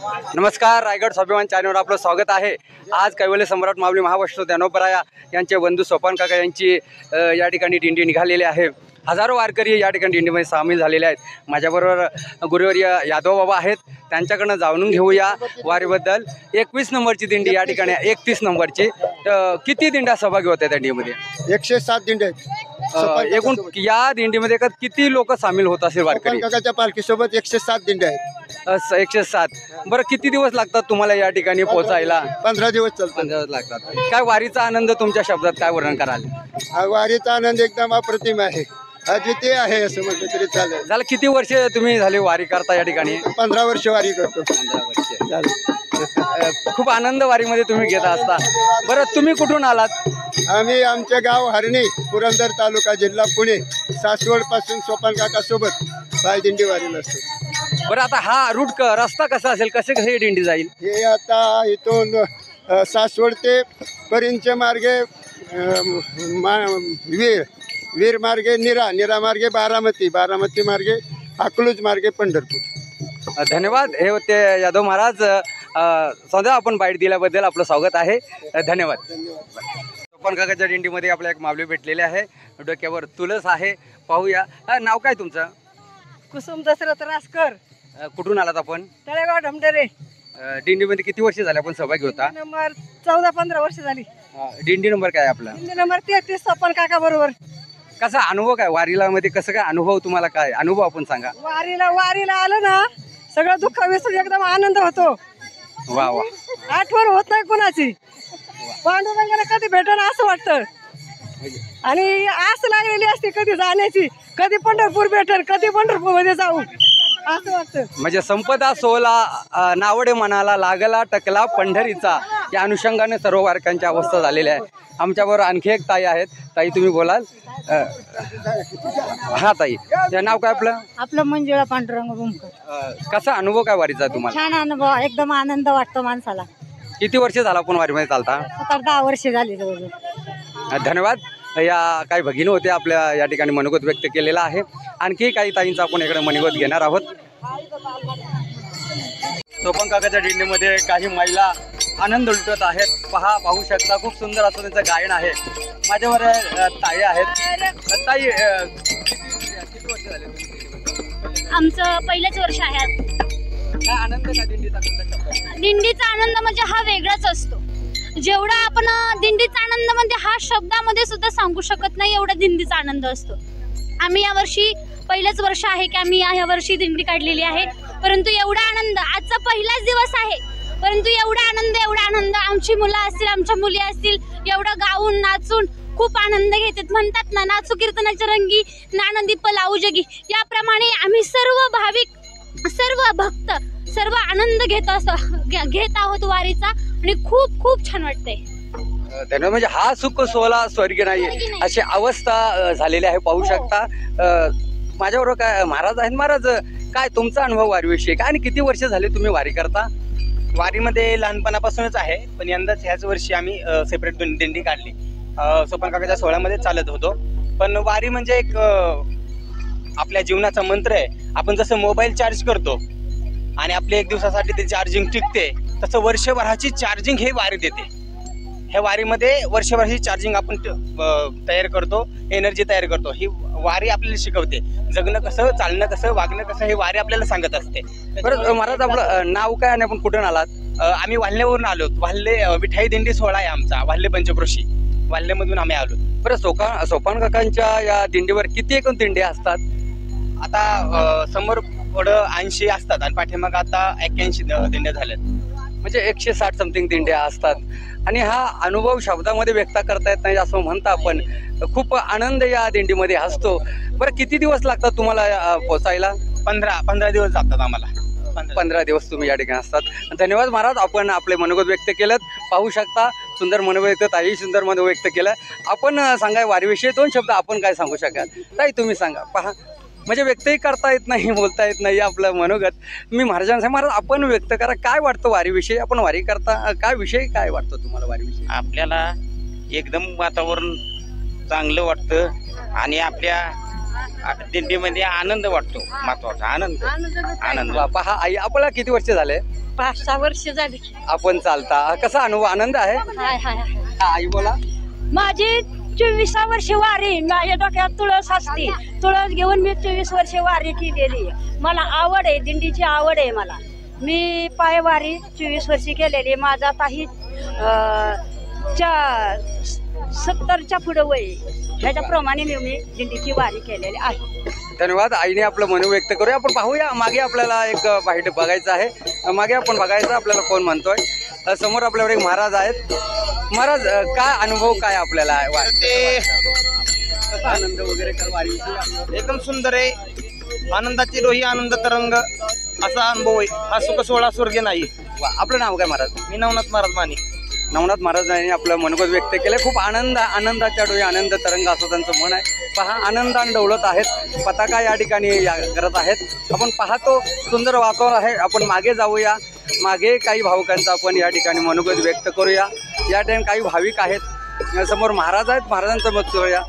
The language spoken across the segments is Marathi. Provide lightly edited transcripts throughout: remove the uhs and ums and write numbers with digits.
नमस्कार, रायगड स्वाभिमान चॅनलवर आपलं स्वागत आहे। आज कैवल्य सम्राट माऊली महावैष्णव ज्ञानोबराया यांचे बंधू सोपान काका यांची या ठिकाणी दिंडी निघालेली आहे। हजारो वारकरी या ठिकाणी दिंडीमध्ये सामील झालेले आहेत। माझ्याबरोबर गुरुवर्य यादव बाबा आहेत, त्यांच्याकडनं जाणून घेऊया वारीबद्दल। 21 नंबरची दिंडी या ठिकाणी, 31 नंबरची किती दिंड्या सहभागी होत्या त्या दिंडीमध्ये? 107 दिंडे आहेत। एकूण या दिंडीमध्ये किती लोक सामील होत असेल वारकरी? काकाच्या पालखीसोबत 107 दिंडे आहेत। 107। बरं, किती दिवस लागतात तुम्हाला या ठिकाणी पोहोचायला? 15 दिवस चालतात। 15 दिवस लागतात। काय वारीचा आनंद तुमच्या शब्दात काय वर्णन कराल? वारीचा आनंद एकदम अप्रतिम आहे, अद्वितीय आहे असं म्हटलं तरी चालेल। झालं किती वर्ष तुम्ही झाली वारी करता या ठिकाणी? 15 वर्ष वारी करतो। 15 वर्ष चालेल। खूप आनंद वारीमध्ये तुम्ही घेत असता। बरं, तुम्ही कुठून आलात? आम्ही आमचे गाव हरणी, पुरंदर तालुका, जिल्हा पुणे, सासवड पासून सोपान काका सोबत पाय दिंडी वारीला असतो। बरं, आता हा रूट रस्ता कसा असेल, कसे कसे दिंडी जाईल? हे आता इथून सासवड ते परिंचे मार्गे वीर मार्गे नीरा मार्गे बारामती मार्गे अकलूज मार्गे पंढरपूर। धन्यवाद। हे होते यादव महाराज। सध्या आपण बाईट दिल्याबद्दल आपलं स्वागत आहे। धन्यवाद। सोपान काकाच्या दिंडीमध्ये आपल्या एक माऊली भेटलेले आहे, डोक्यावर तुळस आहे। पाहूया, नाव काय तुमचं? कुसुम दशरथ रासकर। कुठून आलात आपण? तळेगाव ढमढेरे। दिंडीमध्ये किती वर्ष झाले आपण सहभागी होता? नंबर 14-15 वर्ष झाली। दिंडी नंबर काय आपला? दिंडी नंबर 33 सोपान काका बरोबर। कसा अनुभव काय वारीला मध्ये, कसं काय अनुभव तुम्हाला, काय अनुभव आपण सांगा? वारीला आलं ना, सगळं दुःख विसरून एकदम आनंद होतो। वा वा, आठवण होत नाही कोणाची, पांडुरंगाला कधी भेटणं असं वाटतं। आणि आस लागलेली असते कधी जाण्याची, कधी पंढरपूर भेटेल, कधी पंढरपूर मध्ये जाऊ असं वाटतं। म्हणजे संपदा सोला नावडे मनाला, लागला टकला पंढरीचा, या अनुषंगाने सर्व वारकांची अवस्था झालेली आहे। आमच्याबरोबर आणखी एक ताई आहेत। ताई, तुम्ही बोलाल? हा ताई, नाव काय आपलं? आपलं मंजुळा पांडुरंग भूमकर। कसा अनुभव काय वारीचा तुम्हाला? छान अनुभव, एकदम आनंद वाटतो माणसाला। किती वर्ष झाला आपण वारीमध्ये चालता? 10 वर्ष झाली जवळजवळ। धन्यवाद। या काही भगिनी होते, आपल्या या ठिकाणी मनोगत व्यक्त केलेला आहे। आणखी काही ताईंचा आपण इकडे मनोगत घेणार आहोत। सोपान काकाच्या दिंडीमध्ये काही महिला आनंद लुटत आहेत। पाहू शकता, खूप सुंदर असं त्यांचं गायन आहे। माझ्यावर ताई आहेत। ताई, किती वर्ष झाले? आमचं पहिलंच वर्ष आहे। काय आनंद का दिंडीचा? दिंडीचा आनंद म्हणजे हा वेगळाच असतो। जेवढा आपण दिंडीचा आनंद म्हणजे हा शब्दामध्ये सुद्धा सांगू शकत नाही, एवढा दिंडीचा आनंद असतो। आम्ही यावर्षी पहिलंच वर्ष आहे की आम्ही या वर्षी दिंडी काढलेली आहे, परंतु एवढा आनंद, आजचा पहिलाच दिवस आहे, परंतु एवढा आनंद आमची मुलं असतील, आमच्या मुली असतील, एवढं गाऊन नाचून खूप आनंद घेतात। म्हणतात ना, नाचू कीर्तनाच्या रंगी, नानदीप लावू जगी, याप्रमाणे आम्ही सर्व भाविक, सर्व भक्त, सर्व आनंद घेत आहोत वारीचा, आणि खूप खूप छान वाटतंय। धन्यवाद। म्हणजे हा सुख सोहळा स्वर्गीय नाही अशी अवस्था झालेली आहे। पाहू शकता, माझ्याबरोबर काय महाराज आहेत। महाराज, काय तुमचा अनुभव वारीविषयी काय, आणि किती वर्ष झाले तुम्ही वारी करता? वारीमध्ये लहानपणापासूनच आहे, पण यंदाच ह्याच वर्षी आम्ही सेपरेट दिंडी काढली। सोपान काकाच्या सोहळ्यामध्ये चालत होतो। पण वारी म्हणजे एक आपल्या जीवनाचा मंत्र आहे। आपण जसं मोबाईल चार्ज करतो आणि आपले 1 दिवसासाठी ते चार्जिंग टिकते, तसं वर्षभराची चार्जिंग हे वारी देते। ह्या वारीमध्ये वर्षभराची चार्जिंग आपण तयार करतो, एनर्जी तयार करतो। ही वारी आपल्याला शिकवते, जगणं कसं, चालणं कसं, वागणं कसं, हे वारी आपल्याला सांगत असते। बरं महाराज, आपलं नाव काय आणि आपण कुठून आलात? आम्ही वाल्हेवरून आलो। वाल्हे विठाई दिंडी सोहळा आहे आमचा, वाल्हे पंचक्रोशी, वाल्हेमधून आम्ही आलो। बरं, सोपान काकांच्या या दिंडीवर किती एकूण दिंडी असतात? आता समोर पुढं 80 असतात आणि पाठीमाग आता 81 दिंड्या झाल्यात। म्हणजे 160 समथिंग दिंड्या असतात। आणि हा अनुभव शब्दामध्ये व्यक्त करता येत नाही असं म्हणता, पण खूप आनंद या दिंडीमध्ये असतो। बरं, किती दिवस लागतात तुम्हाला पोचायला? 15 दिवस जातात आम्हाला। 15 दिवस तुम्ही या ठिकाणी असतात। धन्यवाद महाराज, आपण आपले मनोगत व्यक्त केलं। पाहू शकता, सुंदर मनोगत व्यक्त, ताई सुंदर मनोगत व्यक्त केलं। आपण सांगा वारीविषयी 2 शब्द आपण काय सांगू शकाल? ताई, तुम्ही सांगा। पहा, म्हणजे व्यक्तही करता येत नाही, बोलता येत नाही आपलं मनोगत। मी महाराजांना सांग, महाराज आपण व्यक्त करा, काय वाटतं वारीविषयी? आपण वारी करता, काय विषय काय वाटतं तुम्हाला वारीविषयी? आपल्याला एकदम वातावरण चांगलं वाटतं आणि आपल्या दिंडीमध्ये आनंद वाटतो, महत्वाचा आनंद आनंद. पहा आई, आपल्याला किती वर्ष झाले 5-6 वर्ष झाली. आपण चालता? कसा अनुभव, आनंद आहे? हा, आई बोला. माझी 24 वर्ष वारी, माझ्या डोक्यात तुळस असते. तुळस घेऊन मी 24 वर्ष वारी केलेली. मला आवड आहे, दिंडीची आवड आहे मला. मी पायवारी 24 वर्षी केलेली. माझा आताही 70च्या पुढं वय, ह्याच्याप्रमाणे मी दिंडीची वारी केलेली आहे. धन्यवाद. आईने आपलं मन व्यक्त करूया. आपण पाहूया मागे, आपल्याला एक बाईट बघायचं आहे. मागे आपण बघायचं आपल्याला कोण म्हणतोय. समोर आपल्याकडे एक महाराज आहेत. महाराज, काय अनुभव काय आपल्याला आहे? ते आनंद वगैरे काय वारीची? एकदम सुंदर आहे. आनंदाची डोही, आनंद तरंग असा अनुभव आहे. हा सुख सोहळा स्वर्गीय नाही. आपलं नाव काय महाराज? मी नवनाथ महाराज माने. नवनाथ महाराजांनी आपलं मनोगत व्यक्त केलं. खूप आनंदाच्या डोळी आनंद तरंग असं त्यांचं मन आहे. पहा, आनंदाने डोलत आहेत. पताका या ठिकाणी करत आहेत. आपण पाहतो सुंदर वातावरण आहे. आपण मागे जाऊया. मागे काही भावकांचा आपण या ठिकाणी मनोगत व्यक्त करूया. या ठिकाणी काही भाविक आहेत. समोर महाराज आहेत, महाराजांचं मत करूया.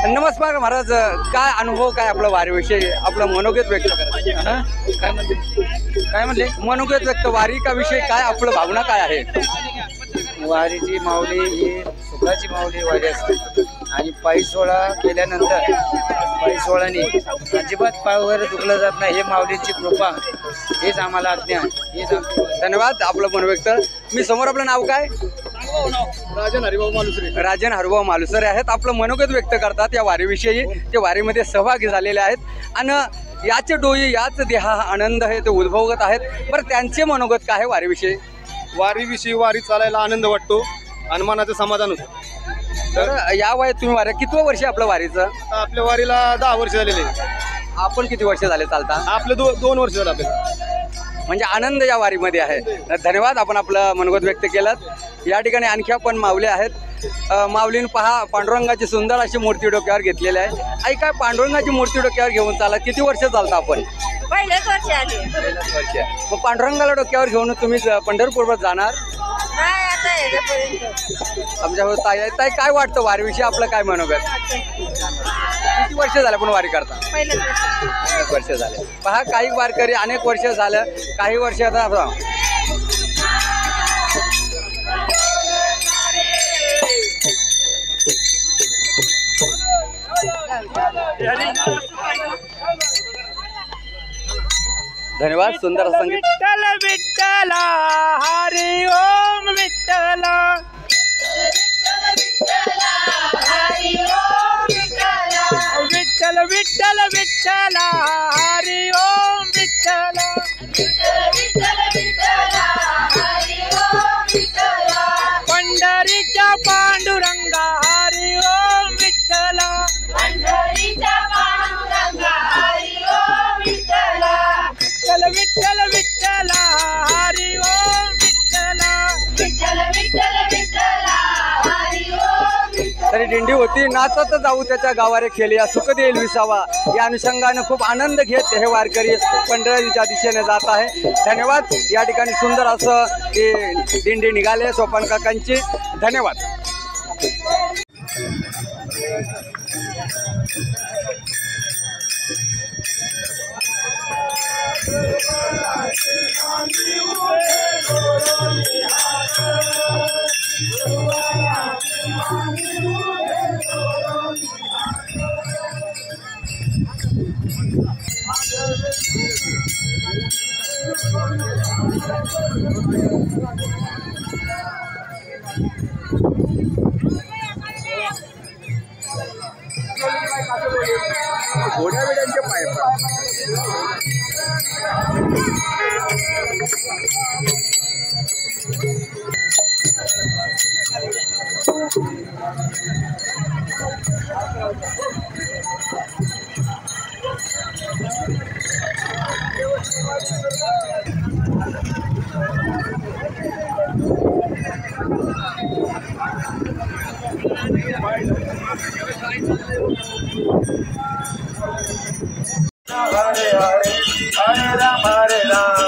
नमस्कार महाराज, काय अनुभव काय आपला वारीविषयी, आपलं मनोगत व्यक्त करा. काय म्हणले? मनोगत व्यक्त, वारी का विषय काय, आपलं भावना काय आहे? वारीची माऊली ही सुखाची माऊली वारी असते. आणि पायी सोहळा केल्यानंतर पायी सोहळ्याने अजिबात पाय वगैरे दुखलं जात नाही. हे माऊलीची कृपा, हेच आम्हाला अज्ञान, हेच धन्यवाद. आपलं मन व्यक्त. मी समोर, आपलं नाव काय? राजन हरभाऊ मालुसरे आहेत. आपलं मनोगत व्यक्त करतात या वारीविषयी. ते वारीमध्ये सहभागी झालेले आहेत आणि याचे डोळे, याच देहा आनंद आहे ते उद्भवत आहेत. बरं, त्यांचे मनोगत काय आहे वारीविषयी? वारीविषयी, वारी चालायला आनंद वाटतो आणि मनाचं समाधान होतं. तर या वयात तुम्ही वारी, किती वर्ष आपलं वारीचं? आता आपल्या वारीला 10 वर्ष झालेले. आपण किती वर्ष झाले चालता? आपले 2 वर्ष झाले आपल्याला. म्हणजे आनंद या वारीमध्ये आहे. धन्यवाद. आपण आपलं मनोगत व्यक्त केलं. या ठिकाणी आणखी आपण माऊली आहेत. माऊलीन पहा, पांडुरंगाची सुंदर अशी मूर्ती डोक्यावर घेतलेली आहे. आई, काय पांडुरंगाची मूर्ती डोक्यावर घेऊन चाला? किती वर्ष चालता आपण? पहिलेच वर्ष आले. वर्ष. मग पांडुरंगाला डोक्यावर घेऊन तुम्ही पंढरपूरवर जाणार? आमच्या ताई, काय वाटतं वारीविषयी, आपलं काय मनोगत? किती वर्ष झालं पण वारी करता? पहिलेच वर्ष झाले. पहा, काही वारकरी अनेक वर्ष झालं, काही वर्ष आता धन्यवाद. सुंदर संगीत. विठ्ठल विठ्ठल हरी ओम विठ्ठल. विठ्ठल विठ्ठल विठ्ठल हरी ओम विठ्ठल. पंढरीच्या पांडुरंगा हरी ओम विठ्ठल. विठ्ठल विठ्ठल विठ्ठल हरी ओम विठ्ठल. तरी दिंडी होती, नाचत जाऊ त्याच्या गावारे खेळी, या सुख देईल विसावा. या अनुषंगानं खूप आनंद घेत हे वारकरी पंढरीच्या दिशेने जात आहे. धन्यवाद. या ठिकाणी सुंदर असं ही दिंडी निघाले सोपान काकांची. धन्यवाद. घोड्या वेड्यांचे पाय Hare Hare, Hare Rama, Hare Rama.